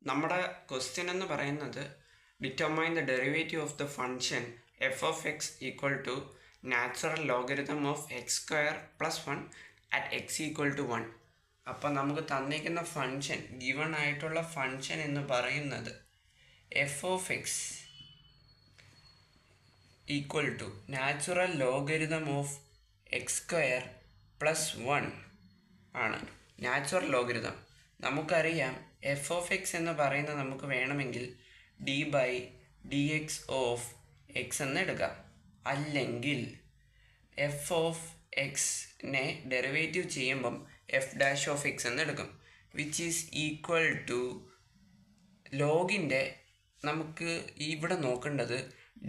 നമ്മുടെ ക്വസ്റ്റ്യൻ എന്ന് പറയുന്നത് determine the derivative of the function F of X equal to natural logarithm of X square plus 1 at X equal to 1. അപ്പോൾ നമുക്ക് തന്നിരിക്കുന്ന function given ആയിട്ടുള്ള function എന്ന് പറയുന്നത് F of X equal to natural logarithm of X square plus 1 ആണ്. Natural logarithm നമുക്കറിയാം. F of X എന്ന് പറയുന്നത് നമുക്ക് വേണമെങ്കിൽ D by D X of X എന്ന് എടുക്കാം. അല്ലെങ്കിൽ എഫ് ഓഫ് എക്സിനെ ഡെറിവേറ്റീവ് ചെയ്യുമ്പം എഫ് ഡാഷ് ഓഫ് എക്സ് എന്ന് എടുക്കും, വിച്ച് ഈസ് ഈക്വൽ ടു ലോഗിൻ്റെ നമുക്ക് ഇവിടെ നോക്കേണ്ടത്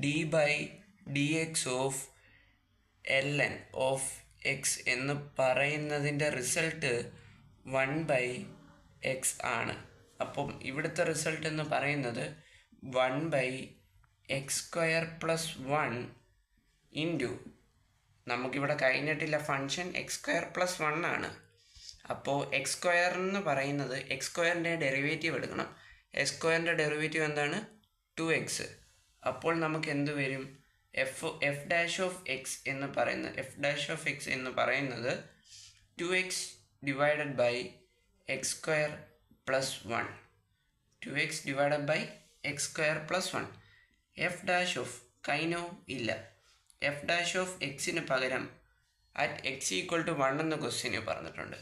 D by D X of L N of X എന്ന് പറയുന്നതിൻ്റെ റിസൾട്ട് 1/x ആണ്. അപ്പം ഇവിടുത്തെ റിസൾട്ട് എന്ന് പറയുന്നത് 1/x സ്ക്വയർ പ്ലസ് 1 ഇൻറ്റു നമുക്കിവിടെ കഴിഞ്ഞിട്ടില്ല ഫംഗ്ഷൻ എക്സ് സ്ക്വയർ പ്ലസ് 1 ആണ്. അപ്പോൾ എക്സ് സ്ക്വയർ എന്ന് പറയുന്നത് എക്സ് സ്ക്വയറിൻ്റെ ഡെറിവേറ്റീവ് എടുക്കണം. എക്സ് സ്ക്വയറിൻ്റെ ഡെറിവേറ്റീവ് എന്താണ്? 2x. അപ്പോൾ നമുക്ക് എന്ത് വരും? എഫ് ഡാഷ് ഓഫ് എക്സ് എന്ന് പറയുന്നത് 2x divided by x square plus 1. 2x divided by x square plus 1. F dash of കൈനോ ഇല്ല. എഫ് ഡാഷ് ഓഫ് എക്സിന് പകരം അറ്റ് എക്സ് ഈക്വൽ ടു 1 എന്ന ക്വസ്റ്റ്യന് പറഞ്ഞിട്ടുണ്ട്.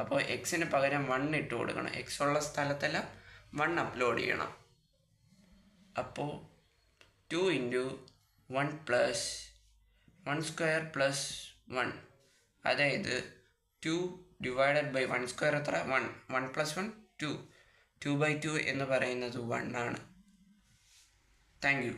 അപ്പോൾ എക്സിന് പകരം 1 ഇട്ട് കൊടുക്കണം. എക്സ് ഉള്ള സ്ഥലത്തെല്ലാം 1 അപ്ലോഡ് ചെയ്യണം. അപ്പോൾ 2 ഇൻറ്റു 1 പ്ലസ് 1 സ്ക്വയർ പ്ലസ് 1, അതായത് 2 ഡിവൈഡഡ് ബൈ 1 സ്ക്വയർ എത്ര? 1. 1 പ്ലസ് 1 2. 2/2 എന്ന് പറയുന്നത് 1 ആണ്. Thank you.